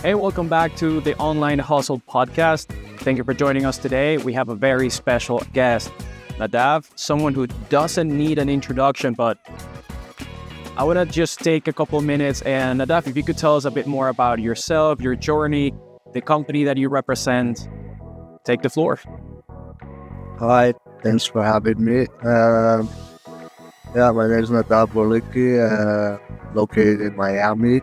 Hey, welcome back to the Online Hustle Podcast. Thank you for joining us today. We have a very special guest, Nadav, someone who doesn't need an introduction, but I want to just take a couple minutes. And Nadav, if you could tell us a bit more about yourself, your journey, the company that you represent, take the floor. Hi, thanks for having me. My name is Nadav, located in Miami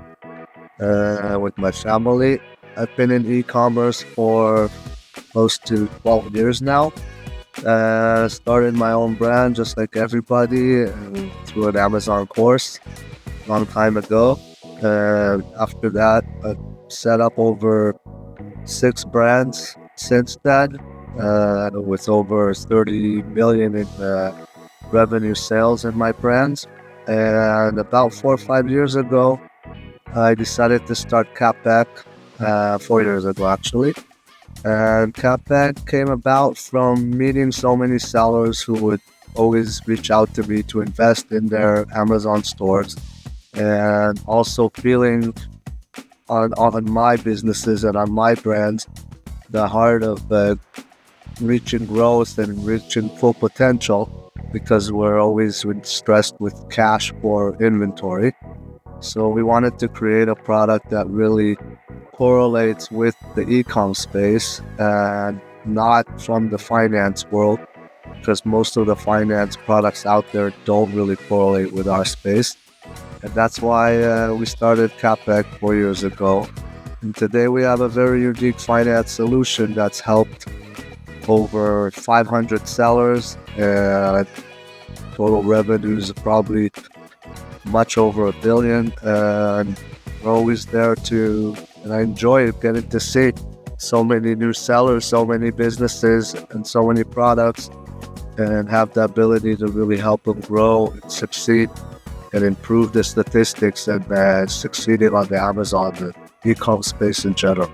with my family. I've been in e-commerce for close to 12 years now. Started my own brand just like everybody through an Amazon course a long time ago. After that, I've set up over 6 brands since then, with over 30 million in revenue sales in my brands. And about 4 or 5 years ago, I decided to start Capec, 4 years ago actually. And Capec came about from meeting so many sellers who would always reach out to me to invest in their Amazon stores, and also feeling on my businesses and on my brands the heart of reaching growth and reaching full potential, because we're always stressed with cash for inventory. So we wanted to create a product that really correlates with the e-com space and not from the finance world, because most of the finance products out there don't really correlate with our space. And that's why we started Capec 4 years ago. And today we have a very unique finance solution that's helped over 500 sellers, and total revenues of probably much over $1 billion. And we're always there and I enjoy getting to see so many new sellers, so many businesses, and so many products, and have the ability to really help them grow and succeed and improve the statistics and succeeding on the Amazon, the e-com space in general.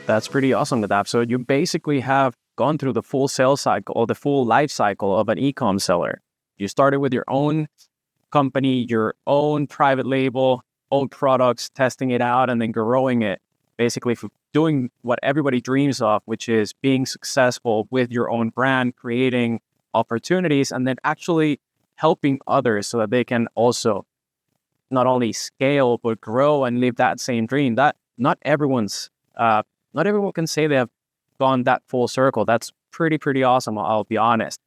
That's pretty awesome, Nadav. So you basically have gone through the full sales cycle or the full life cycle of an e-com seller. You started with your own company, your own private label, own products, testing it out, and then growing it. Basically, doing what everybody dreams of, which is being successful with your own brand, creating opportunities, and then actually helping others so that they can also not only scale but grow and live that same dream. That not everyone can say they have gone that full circle. That's pretty awesome, I'll be honest.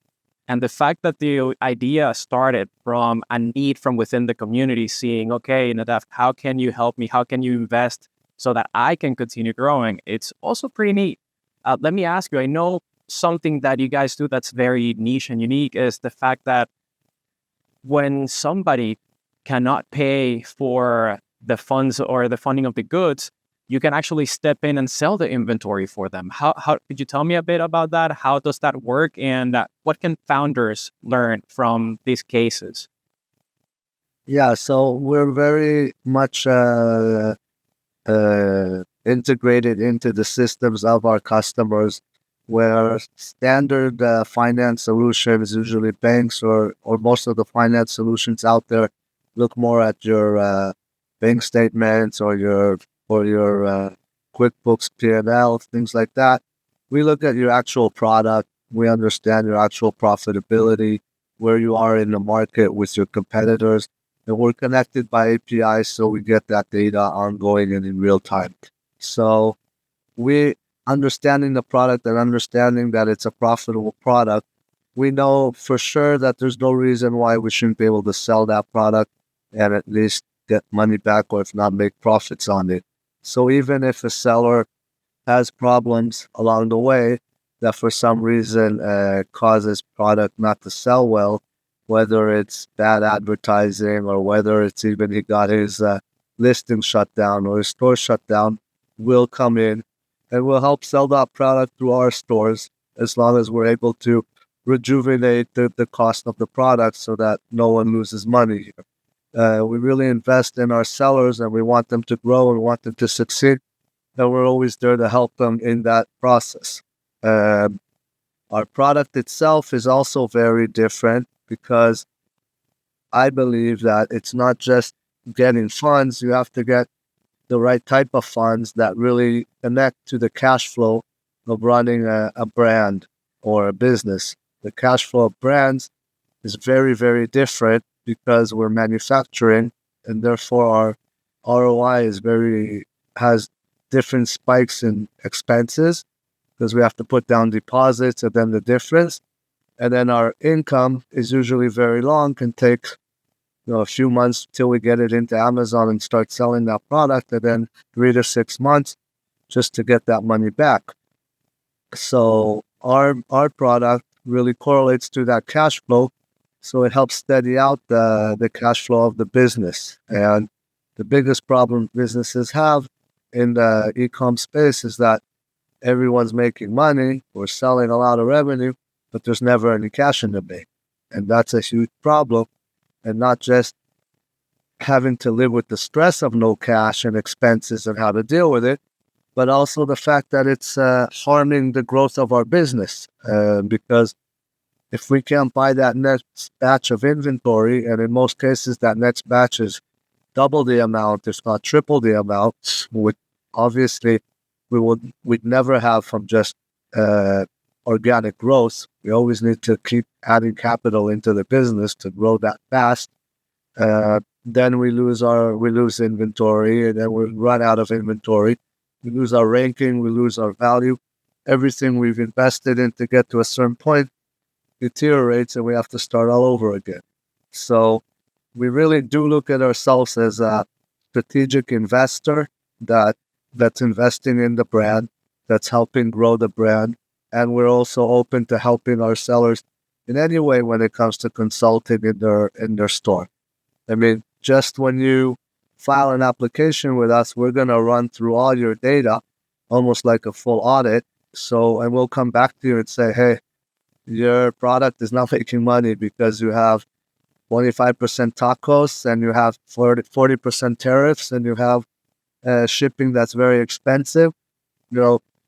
And the fact that the idea started from a need from within the community, seeing, okay, Nadav, how can you help me? How can you invest so that I can continue growing? It's also pretty neat. Let me ask you, I know something that you guys do that's very niche and unique is the fact that when somebody cannot pay for the funds or the funding of the goods, you can actually step in and sell the inventory for them. How could you tell me a bit about that? How does that work? And what can founders learn from these cases? Yeah, so we're very much integrated into the systems of our customers, where standard finance solutions, usually banks or most of the finance solutions out there, look more at your bank statements or your QuickBooks P&L, things like that. We look at your actual product. We understand your actual profitability, where you are in the market with your competitors, and we're connected by APIs, so we get that data ongoing and in real time. So we understanding the product and understanding that it's a profitable product, we know for sure that there's no reason why we shouldn't be able to sell that product and at least get money back, or if not, make profits on it. So even if a seller has problems along the way that for some reason causes product not to sell well, whether it's bad advertising or whether it's even he got his listing shut down or his store shut down, we'll come in and we'll help sell that product through our stores, as long as we're able to rejuvenate the cost of the product so that no one loses money. We really invest in our sellers, and we want them to grow and want them to succeed, and we're always there to help them in that process. Our product itself is also very different, because I believe that it's not just getting funds. You have to get the right type of funds that really connect to the cash flow of running a brand or a business. The cash flow of brands is very, very different because we're manufacturing, and therefore our ROI has different spikes in expenses because we have to put down deposits and then the difference. And then our income is usually very long, can take a few months till we get it into Amazon and start selling that product, and then 3 to 6 months just to get that money back. So our product really correlates to that cash flow, so it helps steady out the cash flow of the business. And the biggest problem businesses have in the e-com space is that everyone's making money, we're selling a lot of revenue, but there's never any cash in the bank. And that's a huge problem. And not just having to live with the stress of no cash and expenses and how to deal with it, but also the fact that it's harming the growth of our business. Because if we can't buy that next batch of inventory, and in most cases that next batch is double the amount, if not triple the amount, which obviously we'd never have from just organic growth. We always need to keep adding capital into the business to grow that fast. Then we lose inventory, and then we run out of inventory. We lose our ranking, we lose our value. Everything we've invested in to get to a certain point deteriorates, and we have to start all over again. So we really do look at ourselves as a strategic investor that's investing in the brand, that's helping grow the brand, and we're also open to helping our sellers in any way when it comes to consulting in their store. I mean, just when you file an application with us, we're going to run through all your data, almost like a full audit. So, and we'll come back to you and say, hey, your product is not making money because you have 25% tacos and you have 40% tariffs and you have shipping that's very expensive.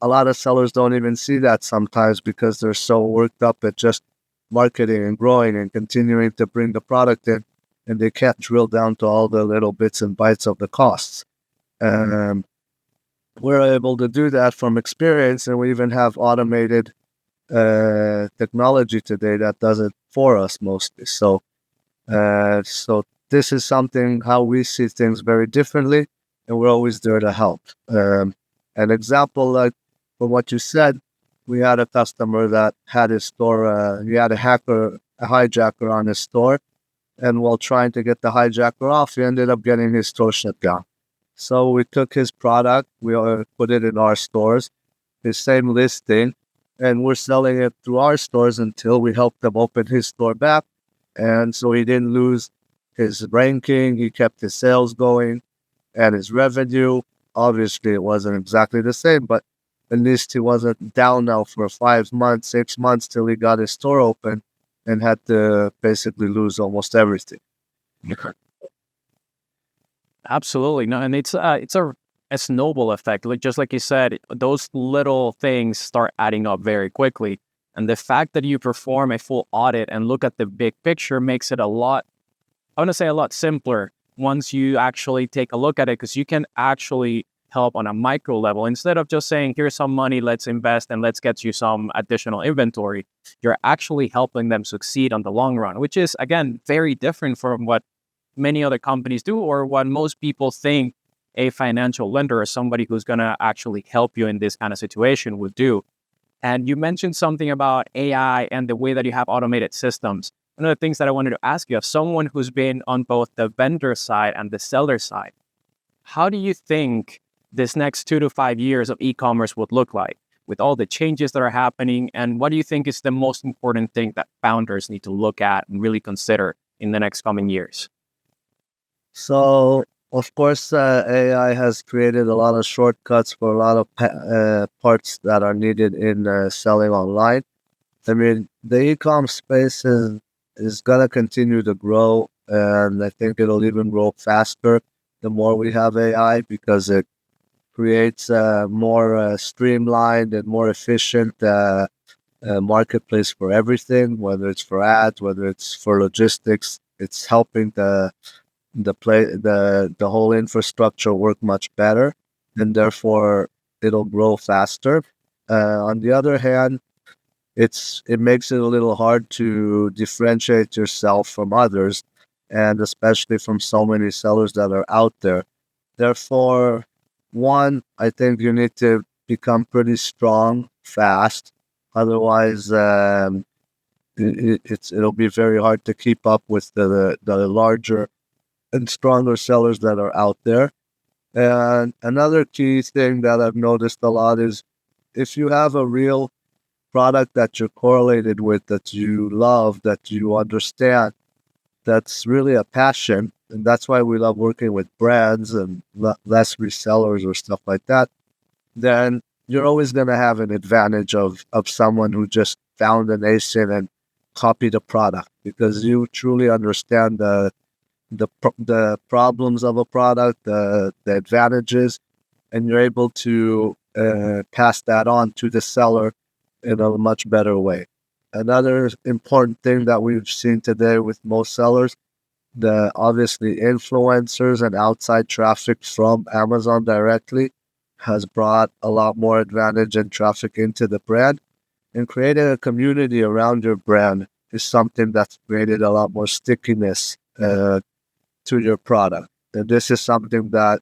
A lot of sellers don't even see that sometimes because they're so worked up at just marketing and growing and continuing to bring the product in, and they can't drill down to all the little bits and bytes of the costs. We're able to do that from experience, and we even have automated technology today that does it for us mostly. So this is something how we see things very differently, and we're always there to help. An example, like from what you said, we had a customer that had his store. He had a hijacker on his store, and while trying to get the hijacker off, he ended up getting his store shut down. So we took his product, we put it in our stores, his same listing, and we're selling it through our stores until we helped him open his store back. And so he didn't lose his ranking, he kept his sales going and his revenue. Obviously, it wasn't exactly the same, but at least he wasn't down now for 5 months, 6 months till he got his store open and had to basically lose almost everything. Absolutely. No, and it's a snowball effect. Just like you said, those little things start adding up very quickly. And the fact that you perform a full audit and look at the big picture makes it a lot simpler once you actually take a look at it, because you can actually help on a micro level. Instead of just saying, here's some money, let's invest and let's get you some additional inventory, you're actually helping them succeed on the long run, which is, again, very different from what many other companies do or what most people think a financial lender or somebody who's going to actually help you in this kind of situation would do. And you mentioned something about AI and the way that you have automated systems. One of the things that I wanted to ask you, as someone who's been on both the vendor side and the seller side, how do you think this next 2 to 5 years of e-commerce would look like with all the changes that are happening? And what do you think is the most important thing that founders need to look at and really consider in the next coming years? So, of course, AI has created a lot of shortcuts for a lot of parts that are needed in selling online. I mean, the e-com space is going to continue to grow, and I think it'll even grow faster the more we have AI, because it creates a more streamlined and more efficient marketplace for everything, whether it's for ads, whether it's for logistics. It's helping the the whole infrastructure work much better, and therefore it'll grow faster. On the other hand, it makes it a little hard to differentiate yourself from others, and especially from so many sellers that are out there. Therefore, one, I think you need to become pretty strong fast. Otherwise, it'll be very hard to keep up with the larger and stronger sellers that are out there. And another key thing that I've noticed a lot is if you have a real product that you're correlated with, that you love, that you understand, that's really a passion. And that's why we love working with brands and less resellers or stuff like that. Then you're always going to have an advantage of someone who just found an ASIN and copied a product, because you truly understand the problems of a product, the advantages, and you're able to pass that on to the seller in a much better way. Another important thing that we've seen today with most sellers, the obviously influencers and outside traffic from Amazon directly has brought a lot more advantage and traffic into the brand. And creating a community around your brand is something that's created a lot more stickiness to your product. And this is something that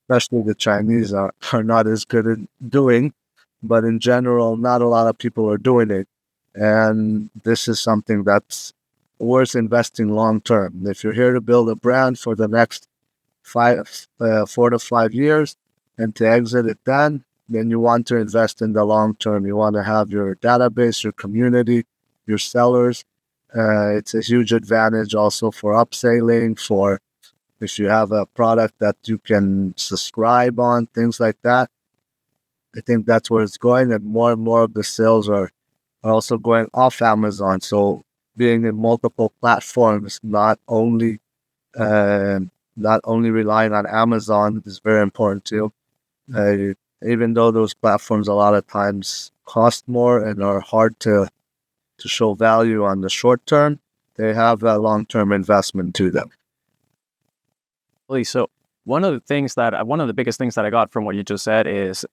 especially the Chinese are not as good at doing, but in general, not a lot of people are doing it. And this is something that's worth investing long term. If you're here to build a brand for the next 4 to 5 years and to exit it then you want to invest in the long term. You want to have your database, your community, your sellers. It's a huge advantage also for upselling, for if you have a product that you can subscribe on, things like that. I think that's where it's going, and more of the sales are also going off Amazon. So being in multiple platforms, not only relying on Amazon is very important too. Even though those platforms a lot of times cost more and are hard to show value on the short term, they have a long-term investment to them. So one of the biggest things that I got from what you just said is,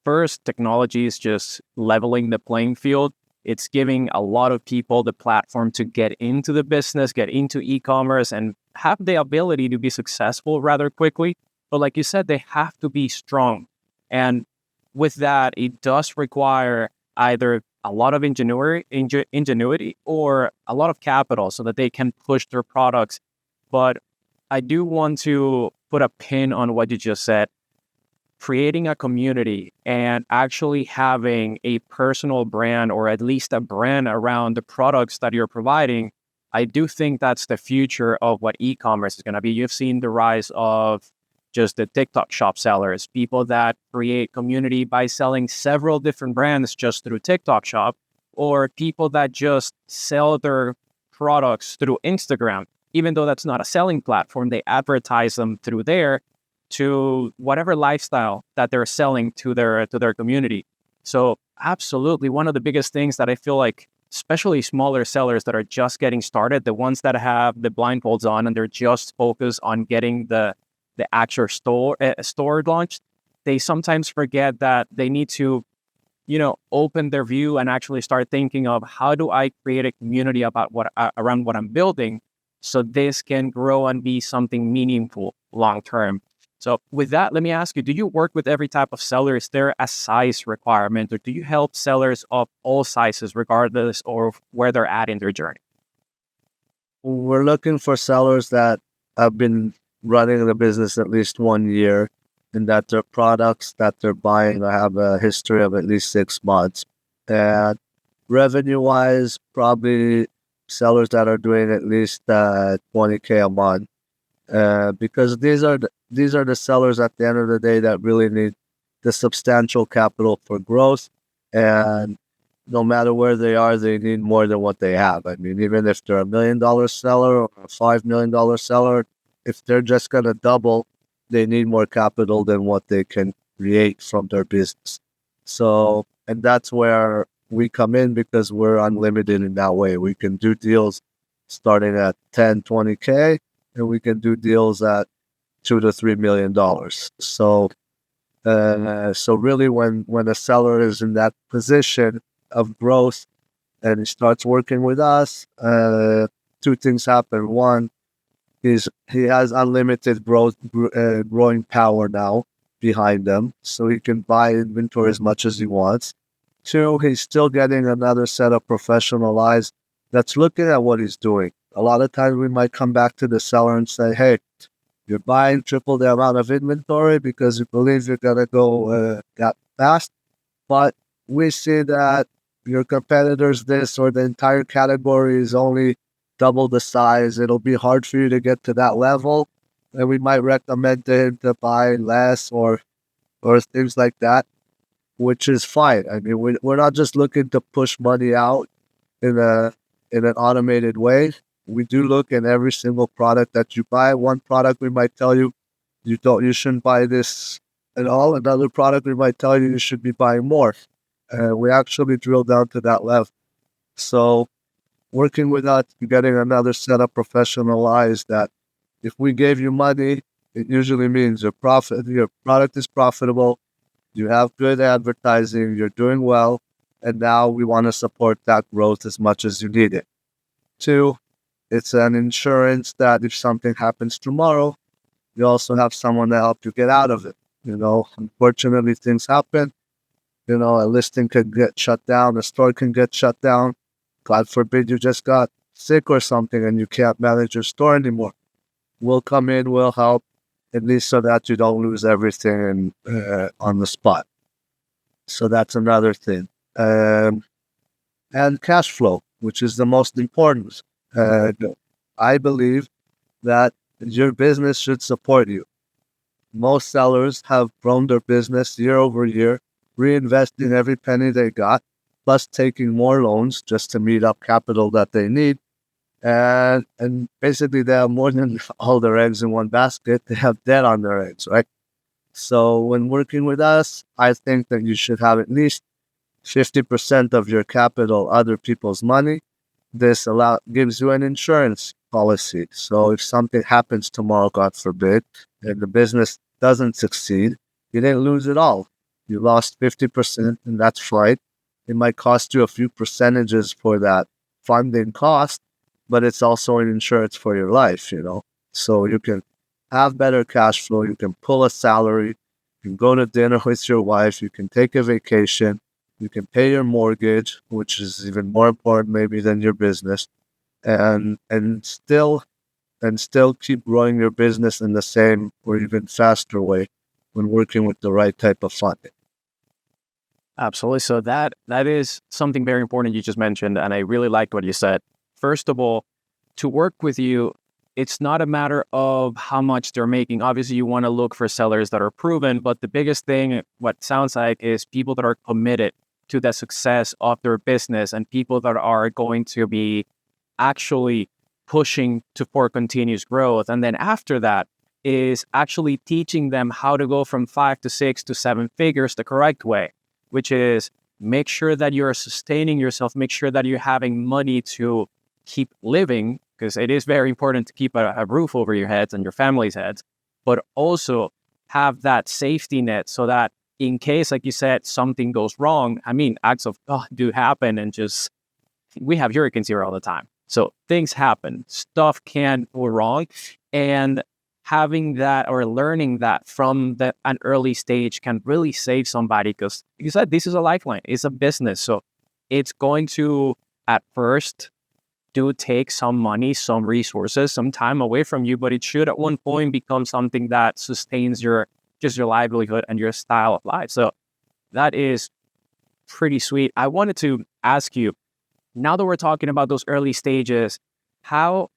first, technology is just leveling the playing field. It's giving a lot of people the platform to get into the business, get into e-commerce, and have the ability to be successful rather quickly. But like you said, they have to be strong. And with that, it does require either a lot of ingenuity or a lot of capital so that they can push their products. But I do want to put a pin on what you just said. Creating a community and actually having a personal brand, or at least a brand around the products that you're providing, I do think that's the future of what e-commerce is going to be. You've seen the rise of just the TikTok shop sellers, people that create community by selling several different brands just through TikTok shop, or people that just sell their products through Instagram. Even though that's not a selling platform, they advertise them through there to whatever lifestyle that they're selling to their community. So absolutely, one of the biggest things that I feel like, especially smaller sellers that are just getting started, the ones that have the blindfolds on and they're just focused on getting the actual store launched, they sometimes forget that they need to, open their view and actually start thinking of, how do I create a community about around what I'm building, so this can grow and be something meaningful long term. So with that, let me ask you, do you work with every type of seller? Is there a size requirement, or do you help sellers of all sizes regardless of where they're at in their journey? We're looking for sellers that have been running the business at least 1 year, and that their products that they're buying have a history of at least 6 months. And revenue-wise, probably sellers that are doing at least 20K a month. Because these are the sellers at the end of the day that really need the substantial capital for growth, and no matter where they are, they need more than what they have. I mean, even if they're $1 million seller or a $5 million seller, if they're just gonna double, they need more capital than what they can create from their business. So, and that's where we come in, because we're unlimited in that way. We can do deals starting at 10, 20K and we can do deals at $2 to $3 million. So really, when a seller is in that position of growth and he starts working with us, two things happen. One is he has unlimited growing power now behind him, so he can buy inventory as much as he wants. Two, he's still getting another set of professional eyes that's looking at what he's doing. A lot of times we might come back to the seller and say, hey, you're buying triple the amount of inventory because you believe you're going to go that fast. But we see that your competitors, this or the entire category is only double the size. It'll be hard for you to get to that level. And we might recommend to him to buy less or things like that, which is fine. I mean, we're not just looking to push money out in an automated way. We do look at every single product that you buy. One product we might tell you you shouldn't buy this at all. Another product we might tell you should be buying more. We actually drill down to that level. So working with us, you're getting another set of professional eyes that if we gave you money, it usually means your product is profitable, you have good advertising, you're doing well, and now we want to support that growth as much as you need it. Two, it's an insurance that if something happens tomorrow, you also have someone to help you get out of it. Unfortunately, things happen. A listing could get shut down, a store can get shut down. God forbid you just got sick or something and you can't manage your store anymore. We'll come in, we'll help, at least so that you don't lose everything on the spot. So that's another thing. And cash flow, which is the most important. I believe that your business should support you. Most sellers have grown their business year over year, reinvesting every penny they got, plus taking more loans just to meet up capital that they need. And basically they have more than all their eggs in one basket. They have debt on their eggs, right? So when working with us, I think that you should have at least 50% of your capital other people's money. This gives you an insurance policy. So if something happens tomorrow, God forbid, and the business doesn't succeed, you didn't lose it all. You lost 50%, and that's fine. It might cost you a few percentages for that funding cost, but it's also an insurance for your life, So you can have better cash flow. You can pull a salary. You can go to dinner with your wife. You can take a vacation. You can pay your mortgage, which is even more important maybe than your business, and still keep growing your business in the same or even faster way when working with the right type of funding. Absolutely. So that is something very important you just mentioned, and I really liked what you said. First of all, to work with you, it's not a matter of how much they're making. Obviously, you want to look for sellers that are proven, but the biggest thing, what sounds like, is people that are committed to the success of their business and people that are going to be actually pushing for continuous growth. And then after that is actually teaching them how to go from 5 to 6 to 7 figures the correct way, which is make sure that you're sustaining yourself, make sure that you're having money to keep living, because it is very important to keep a roof over your heads and your family's heads, but also have that safety net so that in case, like you said, something goes wrong. I mean, acts of God do happen, and we have hurricanes here all the time. So things happen, stuff can go wrong, and having that or learning that from an early stage can really save somebody, because like you said, this is a lifeline. It's a business. So it's going to, at first, do take some money, some resources, some time away from you, but it should at one point become something that sustains your livelihood and your style of life. So that is pretty sweet. I wanted to ask you, now that we're talking about those early stages, how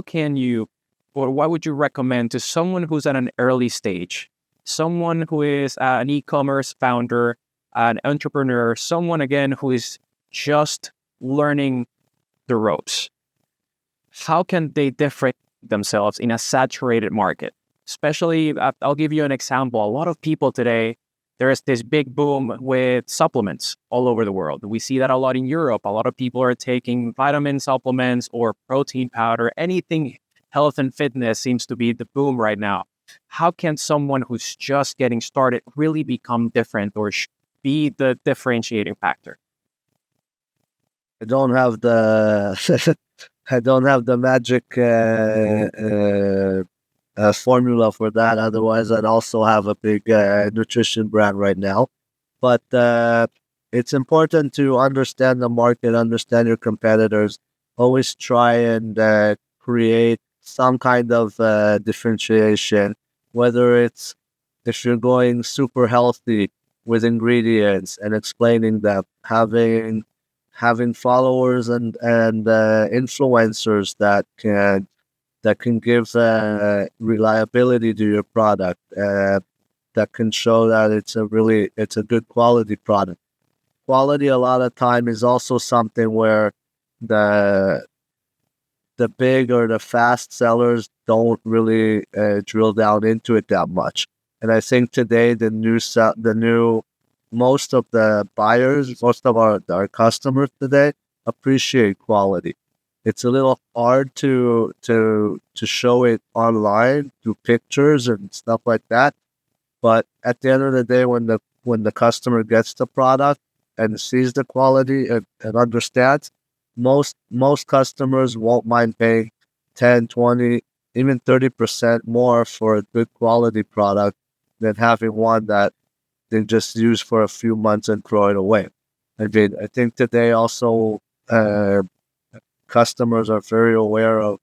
can you, or what would you recommend to someone who's at an early stage, someone who is an e-commerce founder, an entrepreneur, someone again who is just learning the ropes? How can they differentiate themselves in a saturated market? Especially, I'll give you an example. A lot of people today, there is this big boom with supplements all over the world. We see that a lot in Europe. A lot of people are taking vitamin supplements or protein powder, anything health and fitness seems to be the boom right now. How can someone who's just getting started really become different or be the differentiating factor? I don't have the I don't have the magic formula for that. Otherwise, I'd also have a big nutrition brand right now. But it's important to understand the market, understand your competitors. Always try and create some kind of differentiation, whether it's if you're going super healthy with ingredients and explaining them, having followers and influencers that can give reliability to your product, that can show that it's a good quality product. Quality a lot of time is also something where the the big or the fast sellers don't really drill down into it that much. And I think today the new most of the buyers, most of our customers today appreciate quality. It's a little hard to show it online through pictures and stuff like that. But at the end of the day, when the customer gets the product and sees the quality and understands, most customers won't mind paying 10, 20, even 30% more for a good quality product than having one that they just use for a few months and throw it away. I think today also uh, customers are very aware of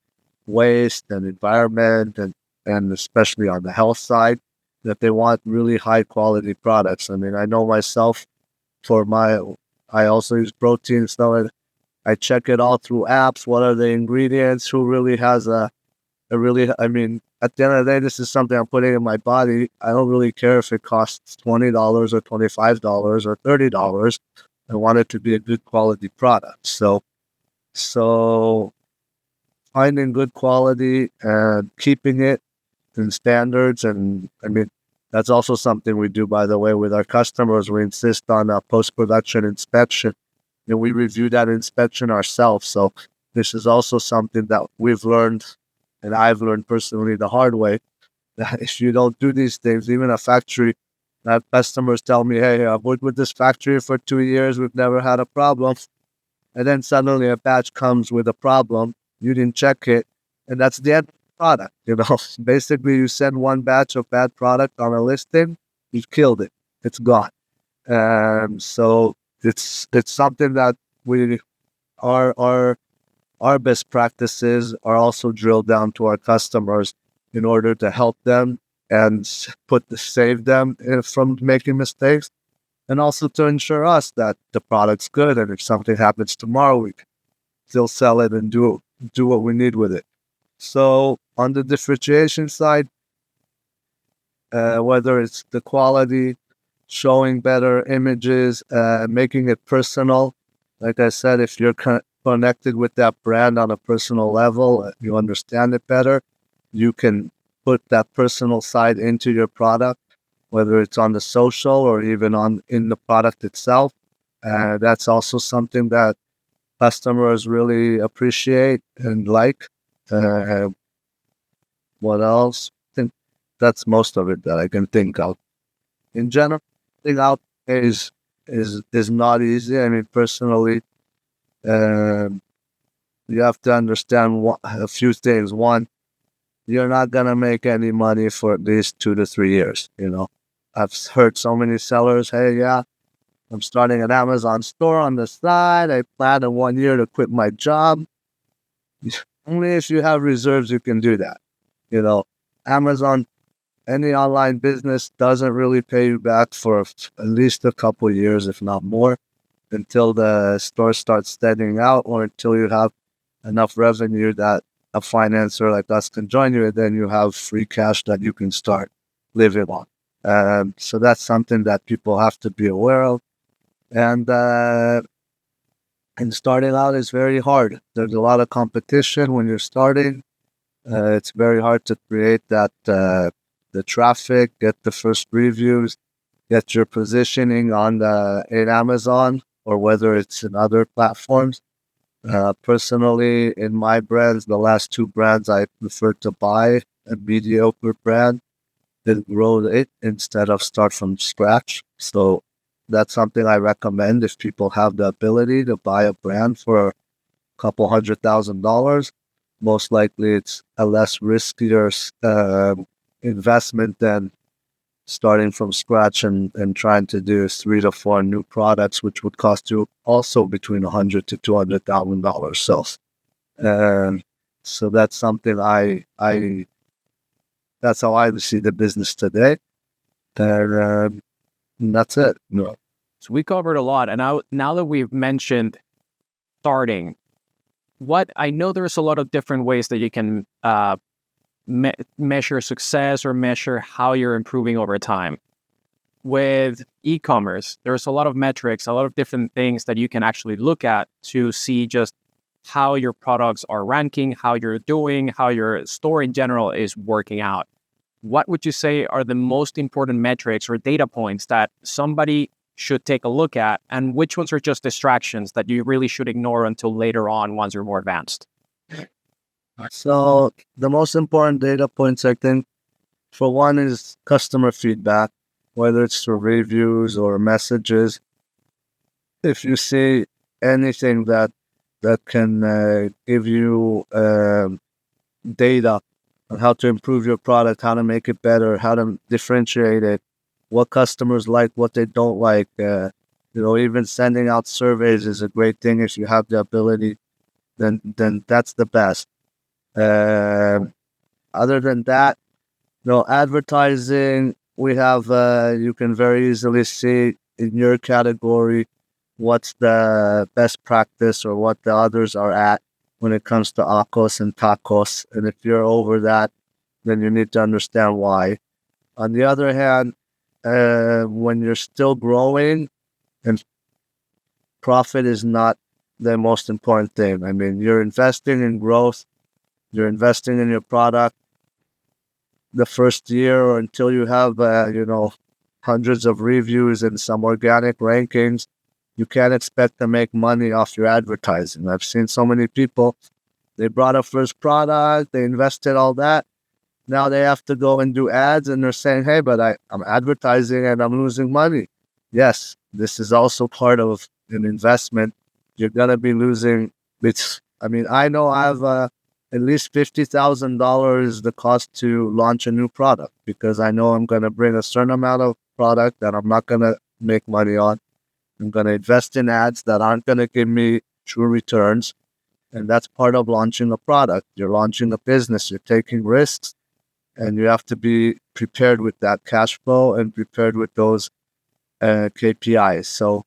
waste and environment and especially on the health side that they want really high quality products. I mean, I know myself for my I also use protein stuff. I check it all through apps. What are the ingredients? Who really has a really, I mean, at the end of the day, this is something I'm putting in my body. I don't really care if it costs $20 or $25 or $30. I want it to be a good quality product. So finding good quality and keeping it in standards. And I mean, that's also something we do, by the way, with our customers. We insist on a post-production inspection and we review that inspection ourselves. So this is also something that we've learned and I've learned personally the hard way that if you don't do these things, even a factory, that customers tell me, hey, I've worked with this factory for 2 years, we've never had a problem. And then suddenly a batch comes with a problem, you didn't check it, and that's the end product. You know, basically you send one batch of bad product on a listing, you've killed it. It's gone. So it's something that we our our best practices are also drilled down to our customers in order to help them and save them from making mistakes, and also to ensure us that the product's good, and if something happens tomorrow, we can still sell it and do what we need with it. So on the differentiation side, whether it's the quality, showing better images, making it personal. Like I said, if you're connected with that brand on a personal level, you understand it better, you can put that personal side into your product, whether it's on the social or even on in the product itself. That's also something that customers really appreciate and like. Uh, what else? I think that's most of it that I can think of. In general, thing out is not easy. I mean, personally, um, you have to understand a few things. One, you're not gonna make any money for at least 2 to 3 years. You know, I've heard so many sellers, "Hey, yeah, I'm starting an Amazon store on the side. I plan in 1 year to quit my job." Only if you have reserves, you can do that. You know, Amazon, any online business doesn't really pay you back for at least a couple years, if not more, until the store starts steadying out or until you have enough revenue that a financer like us can join you, and then you have free cash that you can start living on. So that's something that people have to be aware of. And starting out is very hard. There's a lot of competition when you're starting. It's very hard to create that the traffic, get the first reviews, get your positioning on in Amazon or whether it's in other platforms. Personally, in my brands, the last two brands I prefer to buy a mediocre brand and grow it instead of start from scratch. So that's something I recommend if people have the ability to buy a brand for a couple $100,000. Most likely, it's a less riskier investment than starting from scratch and trying to do 3 to 4 new products, which would cost you also between $100 to $200,000. Um, so that's something I that's how I see the business today. And that's it. No. So we covered a lot. And now that we've mentioned starting, what I know there's a lot of different ways that you can measure success or measure how you're improving over time. With e-commerce, there's a lot of metrics, a lot of different things that you can actually look at to see just how your products are ranking, how you're doing, how your store in general is working out. What would you say are the most important metrics or data points that somebody should take a look at, and which ones are just distractions that you really should ignore until later on once you're more advanced? So the most important data points, I think, for one is customer feedback, whether it's through reviews or messages. If you see anything that can give you data on how to improve your product, how to make it better, how to differentiate it, what customers like, what they don't like. Even sending out surveys is a great thing if you have the ability. Then that's the best. Other than that, advertising. We have you can very easily see in your category what's the best practice or what the others are at when it comes to ACOS and TACOS. And if you're over that, then you need to understand why. On the other hand, when you're still growing and profit is not the most important thing. I mean, you're investing in growth, you're investing in your product the first year or until you have, hundreds of reviews and some organic rankings. You can't expect to make money off your advertising. I've seen so many people, they brought a first product, they invested all that. Now they have to go and do ads and they're saying, hey, but I'm advertising and I'm losing money. Yes, this is also part of an investment. You're going to be losing. I know I have at least $50,000 the cost to launch a new product because I know I'm going to bring a certain amount of product that I'm not going to make money on. I'm going to invest in ads that aren't going to give me true returns. And that's part of launching a product. You're launching a business, you're taking risks, and you have to be prepared with that cash flow and prepared with those KPIs. So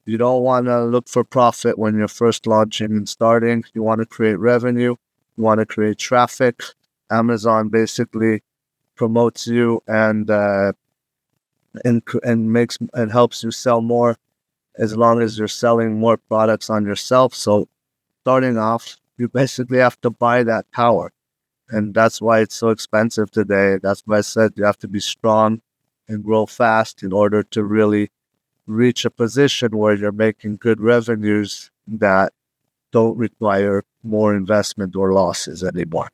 you don't want to look for profit when you're first launching and starting. You want to create revenue. You want to create traffic. Amazon basically promotes you and makes and helps you sell more as long as you're selling more products on yourself. So starting off, you basically have to buy that power. And that's why it's so expensive today. That's why I said you have to be strong and grow fast in order to really reach a position where you're making good revenues that don't require more investment or losses anymore.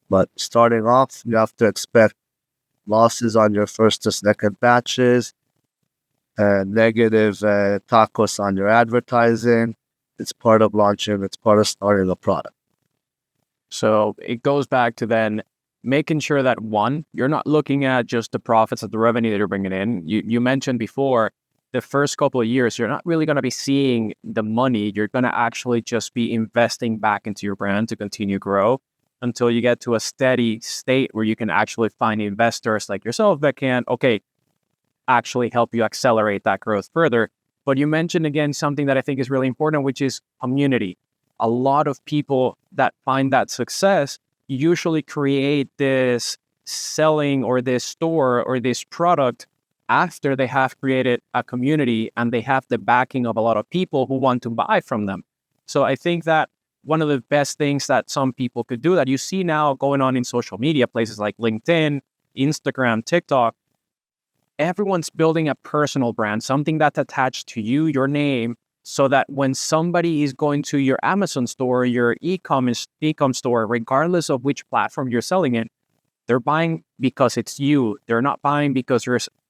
But starting off, you have to expect losses on your first to second batches, negative tacos on your advertising. It's part of launching. It's part of starting a product. So it goes back to then making sure that, one, you're not looking at just the profits of the revenue that you're bringing in. You mentioned before, the first couple of years, you're not really going to be seeing the money. You're going to actually just be investing back into your brand to continue grow until you get to a steady state where you can actually find investors like yourself that can, actually help you accelerate that growth further. But you mentioned again something that I think is really important, which is community. A lot of people that find that success usually create this selling or this store or this product after they have created a community and they have the backing of a lot of people who want to buy from them. So I think that one of the best things that some people could do that you see now going on in social media, places like LinkedIn, Instagram, TikTok, everyone's building a personal brand, something that's attached to you, your name, so that when somebody is going to your Amazon store, your e-com store, regardless of which platform you're selling in, they're buying because it's you. They're not buying because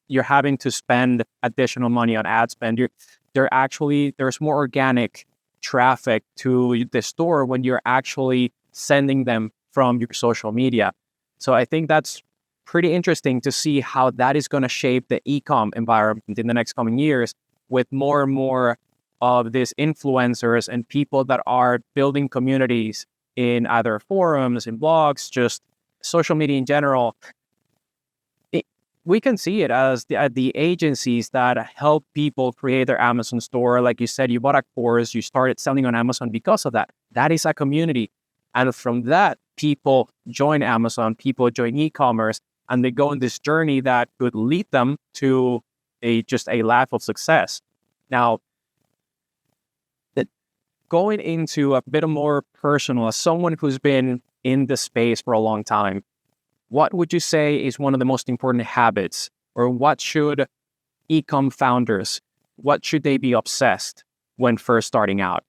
you're having to spend additional money on ad spend. There's more organic traffic to the store when you're actually sending them from your social media. So I think that's pretty interesting to see how that is going to shape the e-com environment in the next coming years, with more and more of these influencers and people that are building communities in either forums, in blogs, just social media in general. We can see it as the agencies that help people create their Amazon store. Like you said, you bought a course, you started selling on Amazon because of that. That is a community. And from that, people join Amazon, people join e-commerce, and they go on this journey that could lead them to just a life of success. Now, going into a bit more personal, as someone who's been in the space for a long time, what would you say is one of the most important habits, or what should e-com founders, what should they be obsessed when first starting out?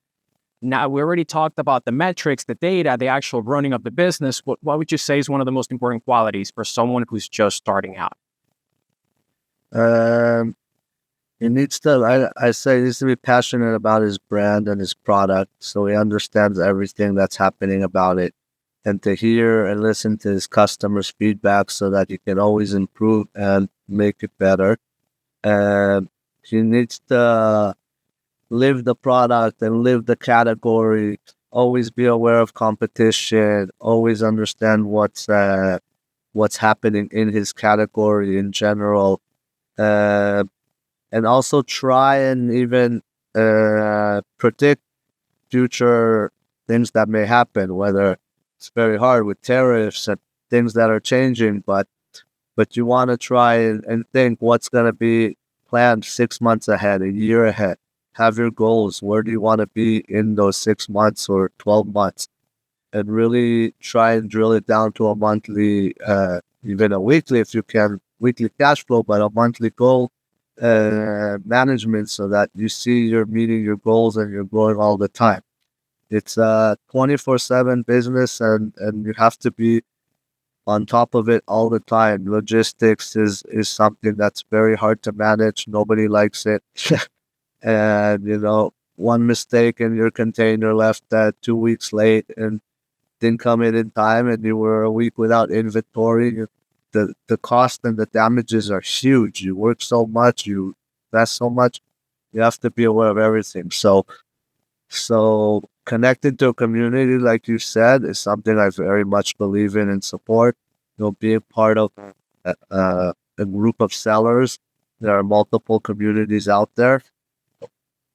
Now, we already talked about the metrics, the data, the actual running of the business. What would you say is one of the most important qualities for someone who's just starting out? Um, he needs to, I say, he needs to be passionate about his brand and his product, so he understands everything that's happening about it, and to hear and listen to his customers' feedback so that he can always improve and make it better. And he needs to live the product and live the category, always be aware of competition, always understand what's happening in his category in general, uh, and also try and even predict future things that may happen, whether it's very hard with tariffs and things that are changing, but you want to try and think what's going to be planned 6 months ahead, a year ahead. Have your goals. Where do you want to be in those 6 months or 12 months? And really try and drill it down to a monthly, even a weekly, if you can, weekly cash flow, but a monthly goal management, so that you see you're meeting your goals and you're growing all the time. It's a 24/7 business, and you have to be on top of it all the time. Logistics is something that's very hard to manage. Nobody likes it. And, one mistake and your container left 2 weeks late and didn't come in time, and you were a week without inventory. The cost and the damages are huge. You work so much, you invest so much, you have to be aware of everything. So connected to a community, like you said, is something I very much believe in and support. Being part of a group of sellers, there are multiple communities out there,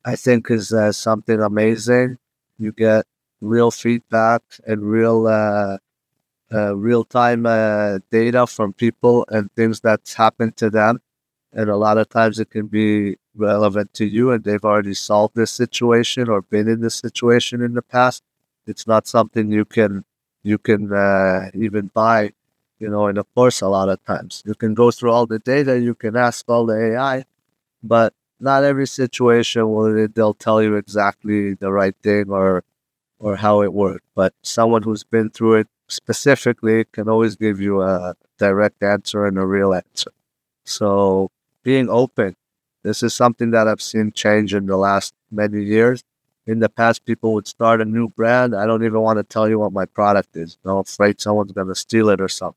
I think is something amazing. You get real feedback and real time data from people and things that's happened to them. And a lot of times it can be relevant to you, and they've already solved this situation or been in this situation in the past. It's not something you can even buy, in a course. A lot of times you can go through all the data, you can ask all the AI, but not every situation they'll tell you exactly the right thing or how it worked. But someone who's been through it specifically can always give you a direct answer and a real answer. So being open, this is something that I've seen change in the last many years. In the past, people would start a new brand. I don't even want to tell you what my product is. I'm afraid someone's going to steal it or something.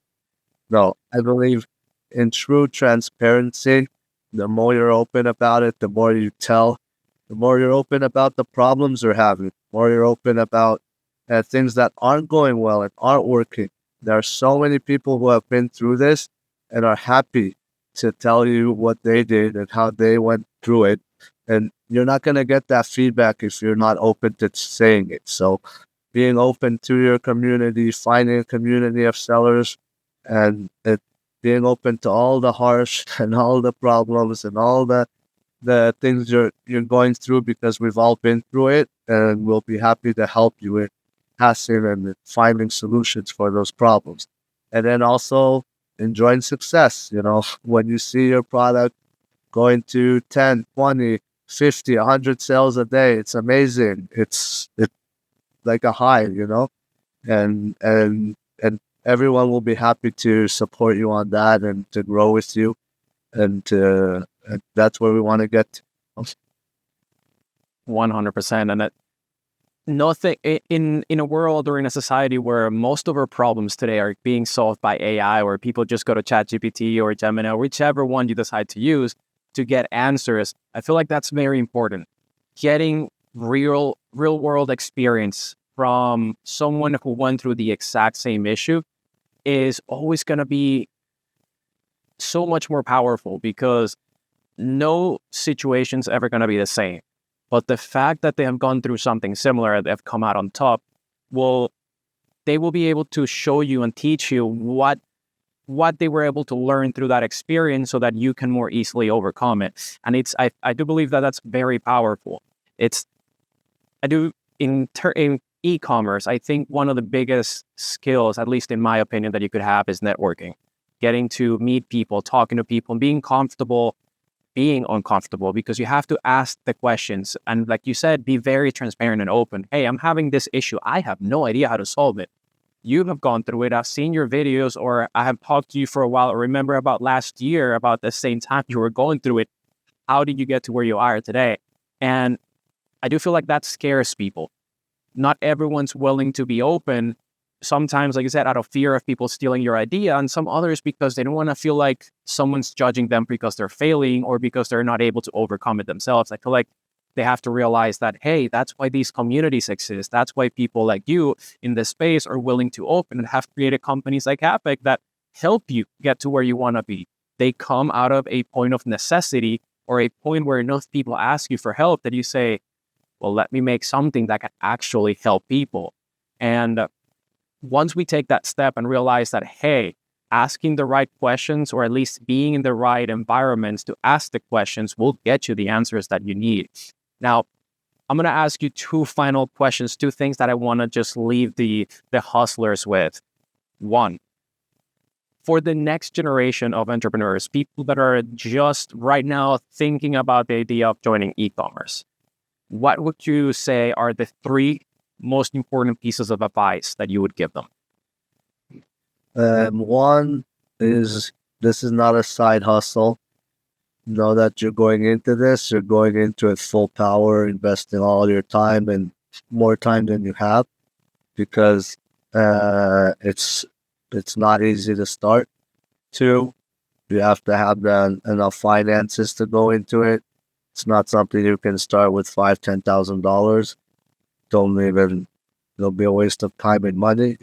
No, I believe in true transparency. The more you're open about it, the more you tell, the more you're open about the problems you're having, the more you're open about things that aren't going well and aren't working. There are so many people who have been through this and are happy to tell you what they did and how they went through it. And you're not going to get that feedback if you're not open to saying it. So being open to your community, finding a community of sellers, and being open to all the harsh and all the problems and all the things you're going through, because we've all been through it, and we'll be happy to help you in passing and finding solutions for those problems. And then also enjoying success. When you see your product going to 10, 20, 50, 100 sales a day. It's amazing. It's like a high, and everyone will be happy to support you on that and to grow with you. And that's where we want to get to. 100%. And that nothing in a world or in a society where most of our problems today are being solved by AI, or people just go to ChatGPT or Gemini, or whichever one you decide to use to get answers. I feel like that's very important. Getting real world experience from someone who went through the exact same issue is always going to be so much more powerful, because no situation's ever going to be the same. But the fact that they have gone through something similar, they've come out on top, they will be able to show you and teach you what they were able to learn through that experience, so that you can more easily overcome it. And I do believe that that's very powerful. In e-commerce, I think one of the biggest skills, at least in my opinion, that you could have is networking. Getting to meet people, talking to people, and being comfortable being uncomfortable, because you have to ask the questions. And like you said, be very transparent and open. Hey, I'm having this issue. I have no idea how to solve it. You have gone through it. I've seen your videos, or I have talked to you for a while. Or remember about last year, about the same time you were going through it. How did you get to where you are today? And I do feel like that scares people. Not everyone's willing to be open. Sometimes, like I said, out of fear of people stealing your idea, and some others because they don't want to feel like someone's judging them because they're failing, or because they're not able to overcome it themselves. I feel like they have to realize that, hey, that's why these communities exist. That's why people like you in this space are willing to open and have created companies like Capec that help you get to where you want to be. They come out of a point of necessity, or a point where enough people ask you for help that you say, well, let me make something that can actually help people. And once we take that step and realize that, hey, asking the right questions, or at least being in the right environments to ask the questions, will get you the answers that you need. Now, I'm going to ask you two final questions, two things that I want to just leave the hustlers with. One, for the next generation of entrepreneurs, people that are just right now thinking about the idea of joining e-commerce, what would you say are the three most important pieces of advice that you would give them? One is, this is not a side hustle. Know that you're going into this, you're going into it full power, investing all your time, and more time than you have, because it's not easy to start. Two, you have to have enough finances to go into it. It's not something you can start with $5,000-$10,000. It'll be a waste of time and money.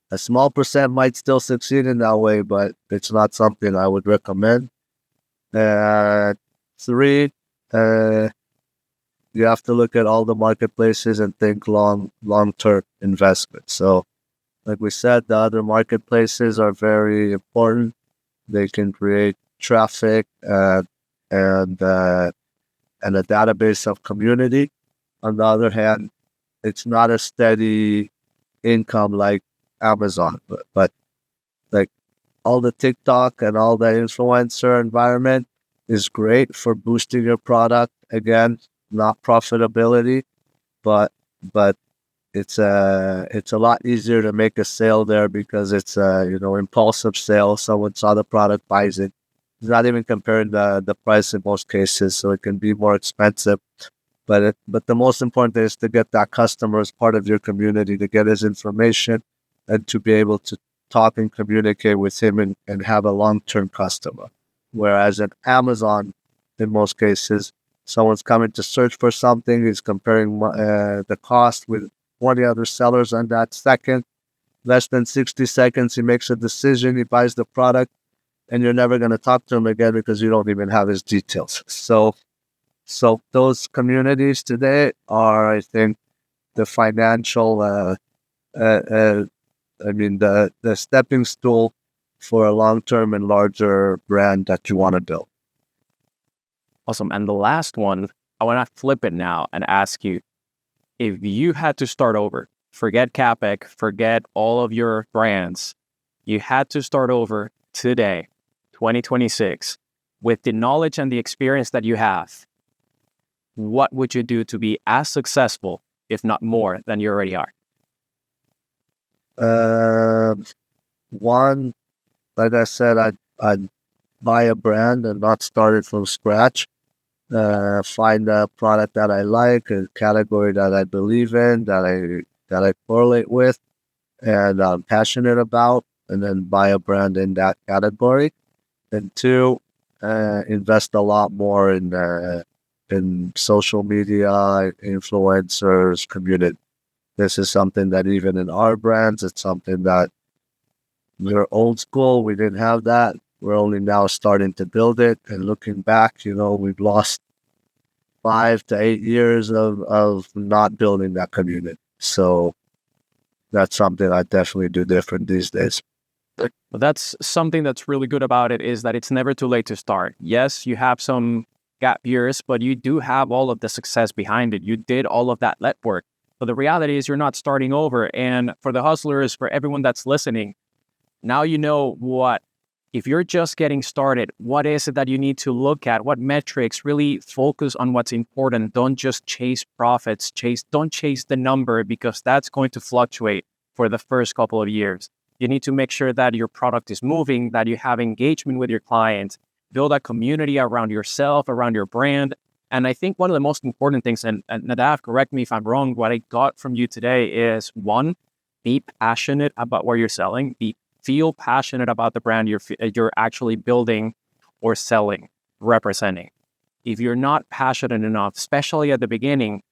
A small percent might still succeed in that way, but it's not something I would recommend. Three, you have to look at all the marketplaces and think long-term investment. So, like we said, the other marketplaces are very important. They can create traffic and a database of community. On the other hand, it's not a steady income like Amazon, but like all the TikTok and all the influencer environment is great for boosting your product. Again, not profitability, but it's a lot easier to make a sale there, because it's impulsive sale. Someone saw the product, buys it. It's not even comparing the price in most cases, so it can be more expensive. But the most important thing is to get that customer as part of your community, to get his information, and to be able to talk and communicate with him and have a long-term customer. Whereas at Amazon, in most cases, someone's coming to search for something, he's comparing the cost with 20 other sellers on that second. Less than 60 seconds, he makes a decision, he buys the product, and you're never going to talk to him again because you don't even have his details. So those communities today are, I think, the financial, the stepping stool for a long-term and larger brand that you want to build. Awesome. And the last one, I want to flip it now and ask you, if you had to start over, forget Capec, forget all of your brands, you had to start over today, 2026, with the knowledge and the experience that you have, what would you do to be as successful, if not more, than you already are? One, like I said, I'd buy a brand and not start it from scratch. Find a product that I like, a category that I believe in, that I correlate with, and I'm passionate about, and then buy a brand in that category. And two, invest a lot more in social media, influencers, community. This is something that even in our brands, it's something that we're old school. We didn't have that. We're only now starting to build it. And looking back, we've lost 5 to 8 years of not building that community. So that's something I definitely do different these days. But that's something that's really good about it, is that it's never too late to start. Yes, you have some gap years, but you do have all of the success behind it. You did all of that legwork. But the reality is you're not starting over. And for the hustlers, for everyone that's listening, now you know what, if you're just getting started, what is it that you need to look at? What metrics? Really focus on what's important. Don't just chase profits. Don't chase the number, because that's going to fluctuate for the first couple of years. You need to make sure that your product is moving, that you have engagement with your clients, build a community around yourself, around your brand. And I think one of the most important things, and Nadav, correct me if I'm wrong, what I got from you today is, one, be passionate about what you're selling. Feel passionate about the brand you're actually building or selling, representing. If you're not passionate enough, especially at the beginning,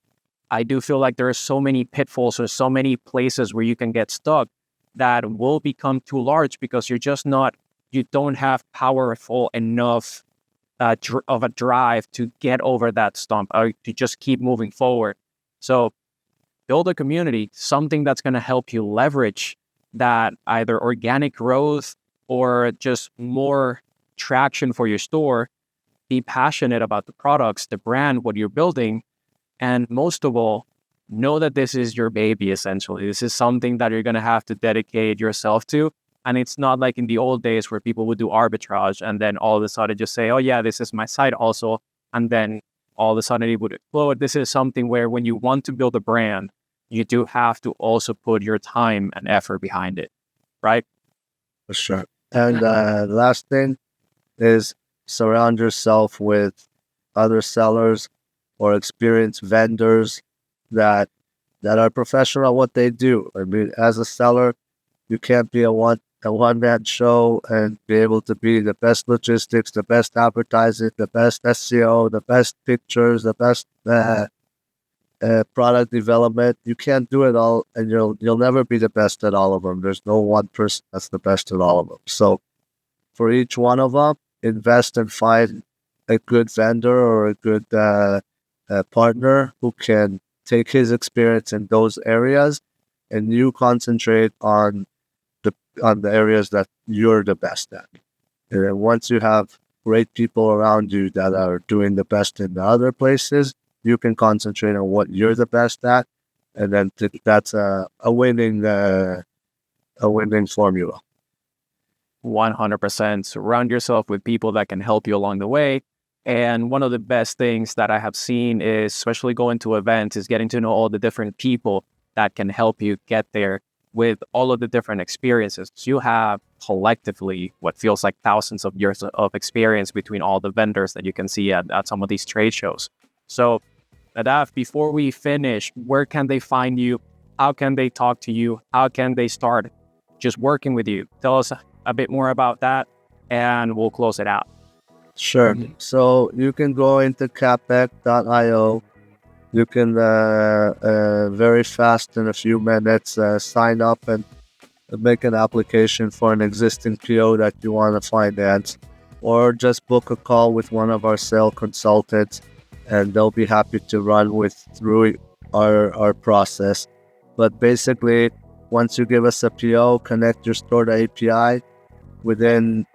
I do feel like there are so many pitfalls or so many places where you can get stuck that will become too large, because you don't have powerful enough of a drive to get over that stump, or to just keep moving forward. So build a community, something that's going to help you leverage that either organic growth or just more traction for your store. Be passionate about the products, the brand, what you're building. And most of all, know that this is your baby, essentially. This is something that you're going to have to dedicate yourself to. And it's not like in the old days where people would do arbitrage and then all of a sudden just say, oh yeah, this is my side also. And then all of a sudden it would explode. This is something where when you want to build a brand, you do have to also put your time and effort behind it, right? For sure. And the last thing is, surround yourself with other sellers or experienced vendors that are professional at what they do. I mean, as a seller, you can't be a one-man show and be able to be the best logistics, the best advertising, the best SEO, the best pictures, the best product development. You can't do it all, and you'll never be the best at all of them. There's no one person that's the best at all of them. So for each one of them, invest and find a good vendor or a good partner who can take his experience in those areas, and you concentrate on the areas that you're the best at. And then once you have great people around you that are doing the best in the other places, you can concentrate on what you're the best at, and then that's a winning formula. 100%. Surround yourself with people that can help you along the way. And one of the best things that I have seen is, especially going to events, is getting to know all the different people that can help you get there with all of the different experiences. You have collectively what feels like thousands of years of experience between all the vendors that you can see at some of these trade shows. So, Nadav, before we finish, where can they find you? How can they talk to you? How can they start just working with you? Tell us a bit more about that, and we'll close it out. Sure. So you can go into capec.io. You can very fast, in a few minutes, sign up and make an application for an existing PO that you want to finance, or just book a call with one of our sales consultants, and they'll be happy to run through our process. But basically, once you give us a PO, connect your store to API, within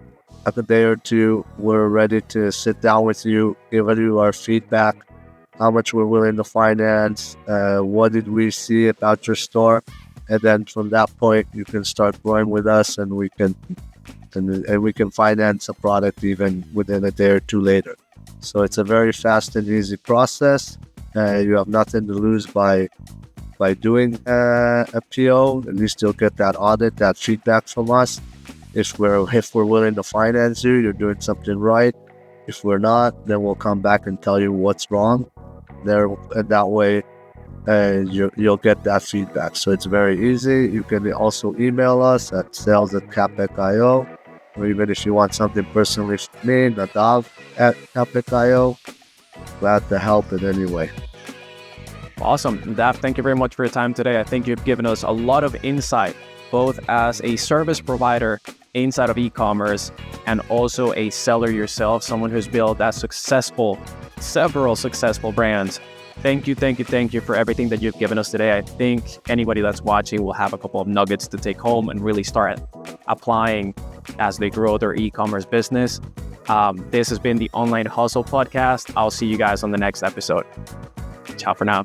a day or two, we're ready to sit down with you, give you our feedback, how much we're willing to finance, what did we see about your store, and then from that point, you can start growing with us, and we can finance a product even within a day or two later. So it's a very fast and easy process. You have nothing to lose by doing a PO. At least you'll get that audit, that feedback from us. If we're willing to finance you, you're doing something right. If we're not, then we'll come back and tell you what's wrong. There, and that way, you'll get that feedback. So it's very easy. You can also email us at sales@capec.io, or even if you want something personally from me, Nadav at Capec.io. Glad to help in any way. Awesome. Nadav, thank you very much for your time today. I think you've given us a lot of insight, both as a service provider inside of e-commerce and also a seller yourself, someone who's built several successful brands. Thank you for everything that you've given us today. I think anybody that's watching will have a couple of nuggets to take home and really start applying as they grow their e-commerce business. This has been the Online Hustle Podcast. I'll see you guys on the next episode. Ciao for now.